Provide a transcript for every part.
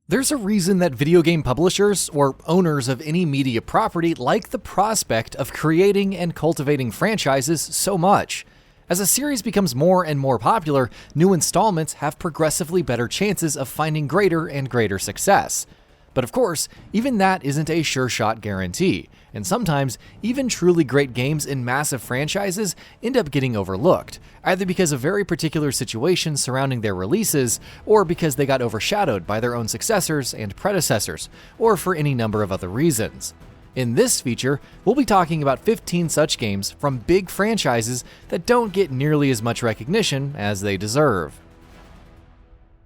There's a reason that video game publishers, or owners of any media property, like the prospect of creating and cultivating franchises so much. As a series becomes more and more popular, new installments have progressively better chances of finding greater and greater success. But of course, even that isn't a sure-shot guarantee, and sometimes even truly great games in massive franchises end up getting overlooked, either because of very particular situations surrounding their releases, or because they got overshadowed by their own successors and predecessors, or for any number of other reasons. In this feature, we'll be talking about 15 such games from big franchises that don't get nearly as much recognition as they deserve.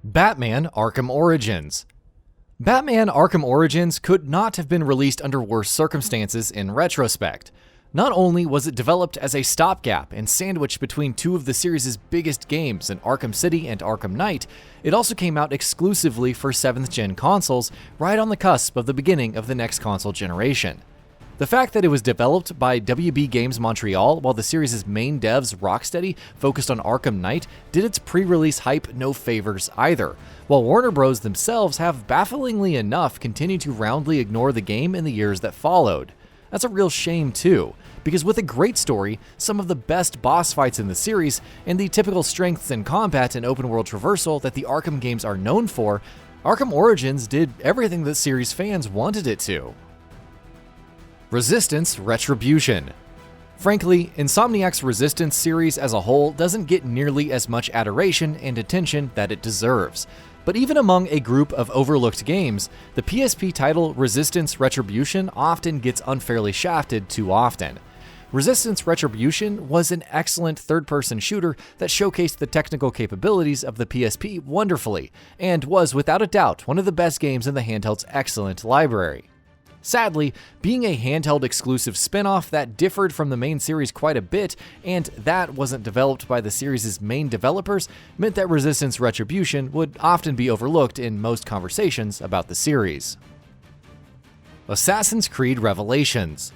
Batman: Arkham Origins. Batman: Arkham Origins could not have been released under worse circumstances in retrospect. Not only was it developed as a stopgap and sandwiched between two of the series' biggest games in Arkham City and Arkham Knight, it also came out exclusively for 7th gen consoles, right on the cusp of the beginning of the next console generation. The fact that it was developed by WB Games Montreal while the series' main devs, Rocksteady, focused on Arkham Knight, did its pre-release hype no favors either, while Warner Bros. Themselves have, bafflingly enough, continued to roundly ignore the game in the years that followed. That's a real shame too, because with a great story, some of the best boss fights in the series, and the typical strengths in combat and open-world traversal that the Arkham games are known for, Arkham Origins did everything that series fans wanted it to. Resistance: Retribution. Frankly, Insomniac's Resistance series as a whole doesn't get nearly as much adoration and attention that it deserves. But even among a group of overlooked games, the PSP title Resistance: Retribution often gets unfairly shafted too often. Resistance: Retribution was an excellent third-person shooter that showcased the technical capabilities of the PSP wonderfully, and was without a doubt one of the best games in the handheld's excellent library. Sadly, being a handheld exclusive spin-off that differed from the main series quite a bit, and that wasn't developed by the series' main developers, meant that Resistance: Retribution would often be overlooked in most conversations about the series. Assassin's Creed Revelations.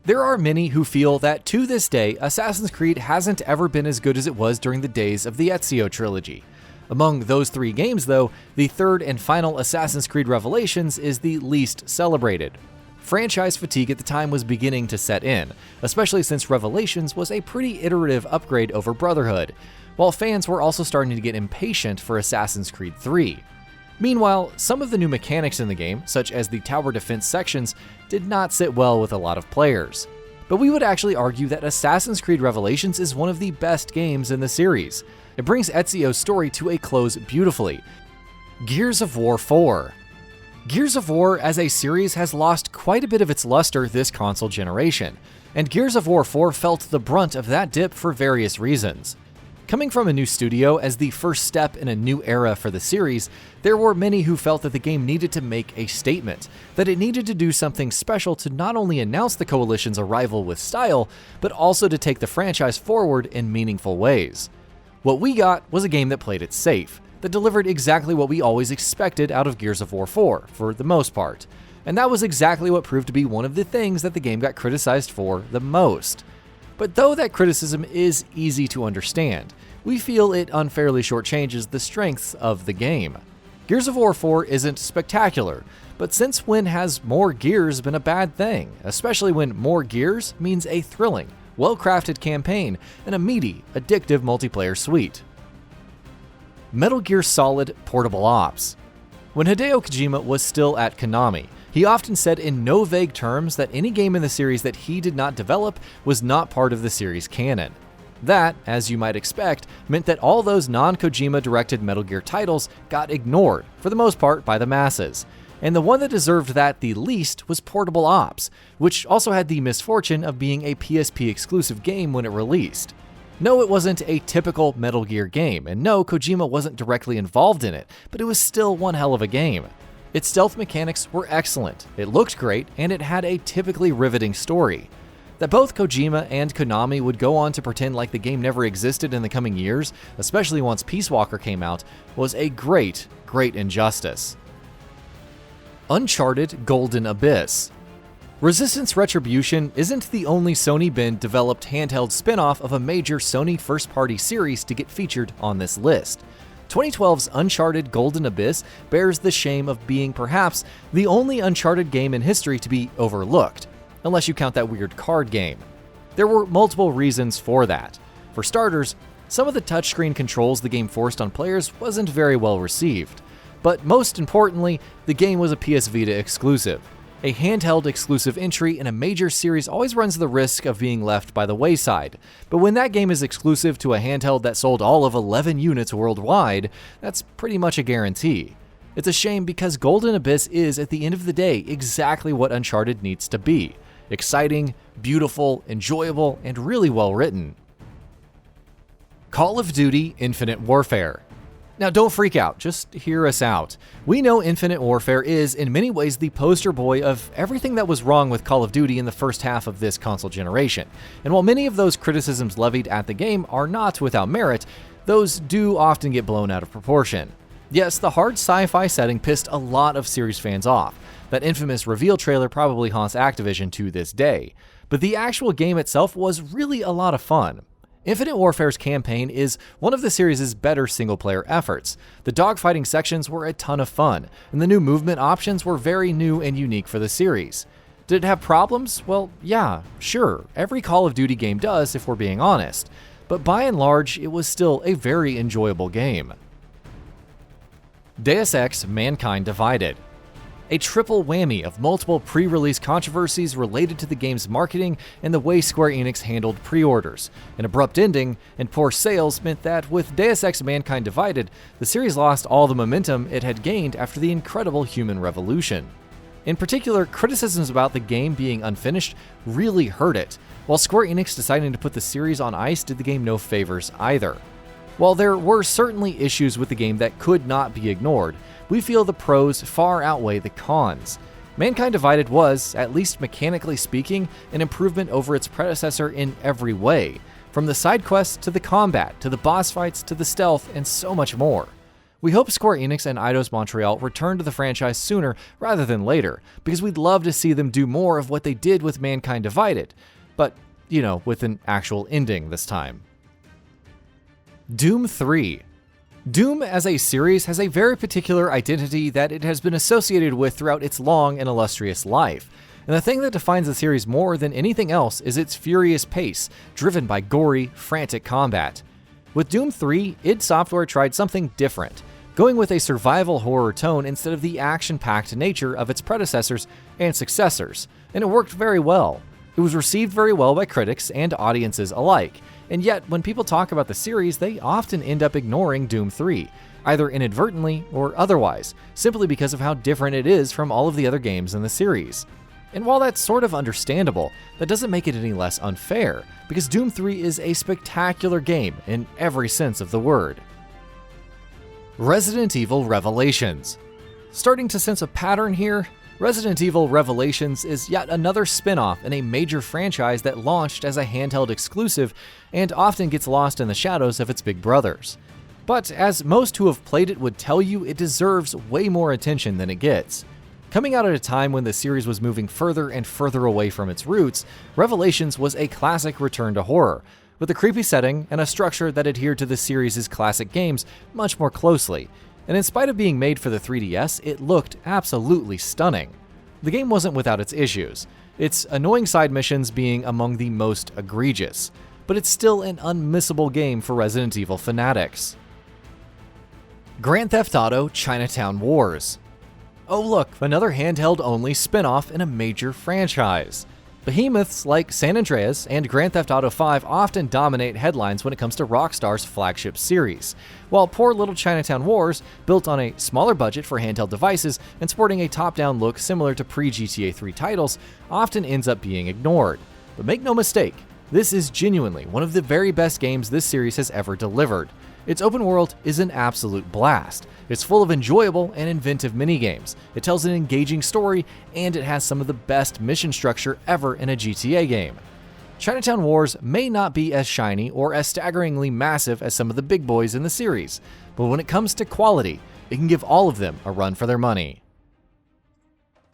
There are many who feel that to this day, Assassin's Creed hasn't ever been as good as it was during the days of the Ezio trilogy. Among those three games, though, the third and final Assassin's Creed Revelations is the least celebrated. Franchise fatigue at the time was beginning to set in, especially since Revelations was a pretty iterative upgrade over Brotherhood, while fans were also starting to get impatient for Assassin's Creed 3. Meanwhile, some of the new mechanics in the game, such as the tower defense sections, did not sit well with a lot of players. But we would actually argue that Assassin's Creed Revelations is one of the best games in the series. It brings Ezio's story to a close beautifully. Gears of War 4. Gears of War as a series has lost quite a bit of its luster this console generation, and Gears of War 4 felt the brunt of that dip for various reasons. Coming from a new studio as the first step in a new era for the series, there were many who felt that the game needed to make a statement, that it needed to do something special to not only announce the Coalition's arrival with style, but also to take the franchise forward in meaningful ways. What we got was a game that played it safe, that delivered exactly what we always expected out of Gears of War 4, for the most part. And that was exactly what proved to be one of the things that the game got criticized for the most. But though that criticism is easy to understand, we feel it unfairly shortchanges the strengths of the game. Gears of War 4 isn't spectacular, but since when has more gears been a bad thing, especially when more gears means a thrilling, well-crafted campaign, and a meaty, addictive multiplayer suite. Metal Gear Solid Portable Ops. When Hideo Kojima was still at Konami, he often said in no vague terms that any game in the series that he did not develop was not part of the series canon. That, as you might expect, meant that all those non-Kojima-directed Metal Gear titles got ignored, for the most part, by the masses. And the one that deserved that the least was Portable Ops, which also had the misfortune of being a PSP exclusive game when it released. No, it wasn't a typical Metal Gear game, and no, Kojima wasn't directly involved in it, but it was still one hell of a game. Its stealth mechanics were excellent, it looked great, and it had a typically riveting story. That both Kojima and Konami would go on to pretend like the game never existed in the coming years, especially once Peace Walker came out, was a great, great injustice. Uncharted Golden Abyss. Resistance: Retribution isn't the only Sony developed handheld spin-off of a major Sony first-party series to get featured on this list. 2012's Uncharted Golden Abyss bears the shame of being perhaps the only Uncharted game in history to be overlooked, unless you count that weird card game. There were multiple reasons for that. For starters, some of the touchscreen controls the game forced on players wasn't very well received. But most importantly, the game was a PS Vita exclusive. A handheld exclusive entry in a major series always runs the risk of being left by the wayside, but when that game is exclusive to a handheld that sold all of 11 units worldwide, that's pretty much a guarantee. It's a shame because Golden Abyss is, at the end of the day, exactly what Uncharted needs to be. Exciting, beautiful, enjoyable, and really well written. Call of Duty Infinite Warfare. Now don't freak out, just hear us out. We know Infinite Warfare is, in many ways, the poster boy of everything that was wrong with Call of Duty in the first half of this console generation. And while many of those criticisms levied at the game are not without merit, those do often get blown out of proportion. Yes, the hard sci-fi setting pissed a lot of series fans off. That infamous reveal trailer probably haunts Activision to this day. But the actual game itself was really a lot of fun. Infinite Warfare's campaign is one of the series' better single-player efforts. The dogfighting sections were a ton of fun, and the new movement options were very new and unique for the series. Did it have problems? Well, yeah, sure. Every Call of Duty game does, if we're being honest. But by and large, it was still a very enjoyable game. Deus Ex: Mankind Divided. A triple whammy of multiple pre-release controversies related to the game's marketing and the way Square Enix handled pre-orders. An abrupt ending and poor sales meant that with Deus Ex: Mankind Divided, the series lost all the momentum it had gained after the incredible Human Revolution. In particular, criticisms about the game being unfinished really hurt it, while Square Enix deciding to put the series on ice did the game no favors either. While there were certainly issues with the game that could not be ignored, we feel the pros far outweigh the cons. Mankind Divided was, at least mechanically speaking, an improvement over its predecessor in every way, from the side quests to the combat, to the boss fights, to the stealth, and so much more. We hope Square Enix and Eidos Montreal return to the franchise sooner rather than later, because we'd love to see them do more of what they did with Mankind Divided, but, with an actual ending this time. Doom 3. Doom as a series has a very particular identity that it has been associated with throughout its long and illustrious life. And the thing that defines the series more than anything else is its furious pace, driven by gory, frantic combat. With Doom 3, id Software tried something different, going with a survival horror tone instead of the action-packed nature of its predecessors and successors, and it worked very well. It was received very well by critics and audiences alike, and yet when people talk about the series, they often end up ignoring Doom 3, either inadvertently or otherwise, simply because of how different it is from all of the other games in the series. And while that's sort of understandable, that doesn't make it any less unfair, because Doom 3 is a spectacular game in every sense of the word. Resident Evil Revelations. Starting to sense a pattern here, Resident Evil Revelations is yet another spin-off in a major franchise that launched as a handheld exclusive and often gets lost in the shadows of its big brothers. But as most who have played it would tell you, it deserves way more attention than it gets. Coming out at a time when the series was moving further and further away from its roots, Revelations was a classic return to horror, with a creepy setting and a structure that adhered to the series' classic games much more closely. And in spite of being made for the 3DS, it looked absolutely stunning. The game wasn't without its issues, its annoying side missions being among the most egregious, but it's still an unmissable game for Resident Evil fanatics. Grand Theft Auto Chinatown Wars. Oh look, another handheld-only spin-off in a major franchise. Behemoths like San Andreas and Grand Theft Auto V often dominate headlines when it comes to Rockstar's flagship series, while poor little Chinatown Wars, built on a smaller budget for handheld devices and sporting a top-down look similar to pre-GTA 3 titles, often ends up being ignored. But make no mistake, this is genuinely one of the very best games this series has ever delivered. Its open world is an absolute blast. It's full of enjoyable and inventive minigames. It tells an engaging story, and it has some of the best mission structure ever in a GTA game. Chinatown Wars may not be as shiny or as staggeringly massive as some of the big boys in the series, but when it comes to quality, it can give all of them a run for their money.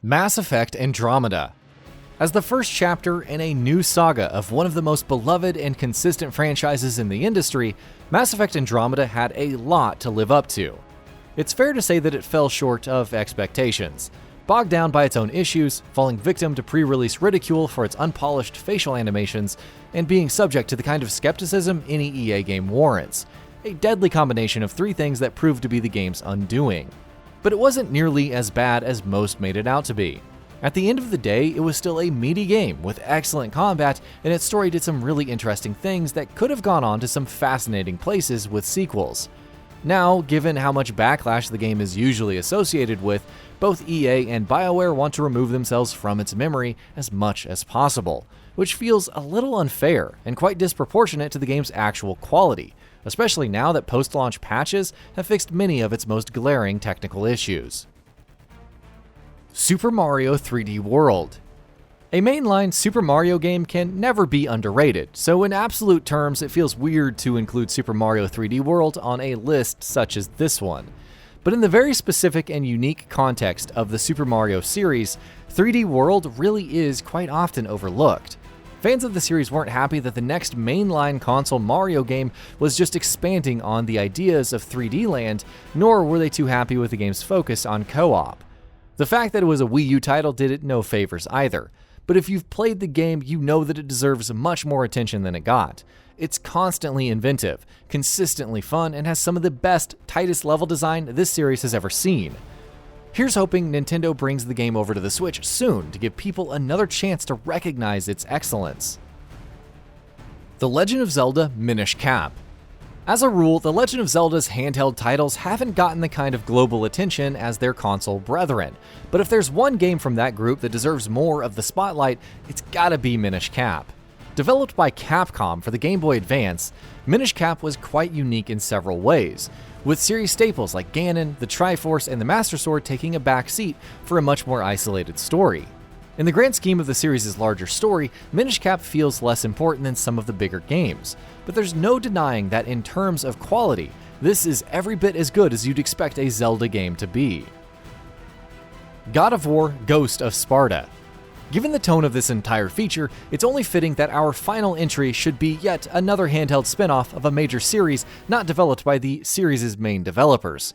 Mass Effect Andromeda. As the first chapter in a new saga of one of the most beloved and consistent franchises in the industry, Mass Effect Andromeda had a lot to live up to. It's fair to say that it fell short of expectations. Bogged down by its own issues, falling victim to pre-release ridicule for its unpolished facial animations, and being subject to the kind of skepticism any EA game warrants. A deadly combination of three things that proved to be the game's undoing. But it wasn't nearly as bad as most made it out to be. At the end of the day, it was still a meaty game with excellent combat, and its story did some really interesting things that could have gone on to some fascinating places with sequels. Now, given how much backlash the game is usually associated with, both EA and BioWare want to remove themselves from its memory as much as possible, which feels a little unfair and quite disproportionate to the game's actual quality, especially now that post-launch patches have fixed many of its most glaring technical issues. Super Mario 3D World. A mainline Super Mario game can never be underrated, so in absolute terms it feels weird to include Super Mario 3D World on a list such as this one. But in the very specific and unique context of the Super Mario series, 3D World really is quite often overlooked. Fans of the series weren't happy that the next mainline console Mario game was just expanding on the ideas of 3D Land, nor were they too happy with the game's focus on co-op. The fact that it was a Wii U title did it no favors either, but if you've played the game, you know that it deserves much more attention than it got. It's constantly inventive, consistently fun, and has some of the best, tightest level design this series has ever seen. Here's hoping Nintendo brings the game over to the Switch soon to give people another chance to recognize its excellence. The Legend of Zelda Minish Cap. As a rule, The Legend of Zelda's handheld titles haven't gotten the kind of global attention as their console brethren, but if there's one game from that group that deserves more of the spotlight, it's gotta be Minish Cap. Developed by Capcom for the Game Boy Advance, Minish Cap was quite unique in several ways, with series staples like Ganon, the Triforce, and the Master Sword taking a back seat for a much more isolated story. In the grand scheme of the series' larger story, Minish Cap feels less important than some of the bigger games, but there's no denying that in terms of quality, this is every bit as good as you'd expect a Zelda game to be. God of War: Ghost of Sparta. Given the tone of this entire feature, it's only fitting that our final entry should be yet another handheld spin-off of a major series not developed by the series' main developers.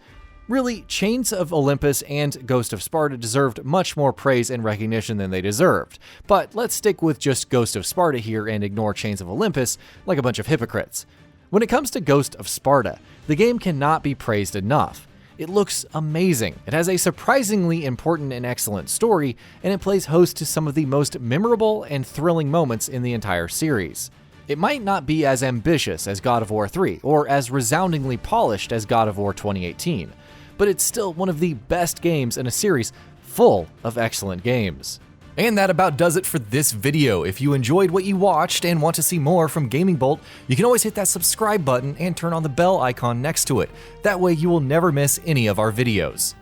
Really, Chains of Olympus and Ghost of Sparta deserved much more praise and recognition than they deserved, but let's stick with just Ghost of Sparta here and ignore Chains of Olympus like a bunch of hypocrites. When it comes to Ghost of Sparta, the game cannot be praised enough. It looks amazing, it has a surprisingly important and excellent story, and it plays host to some of the most memorable and thrilling moments in the entire series. It might not be as ambitious as God of War 3, or as resoundingly polished as God of War 2018, but it's still one of the best games in a series full of excellent games. And that about does it for this video. If you enjoyed what you watched and want to see more from Gaming Bolt, you can always hit that subscribe button and turn on the bell icon next to it. That way you will never miss any of our videos.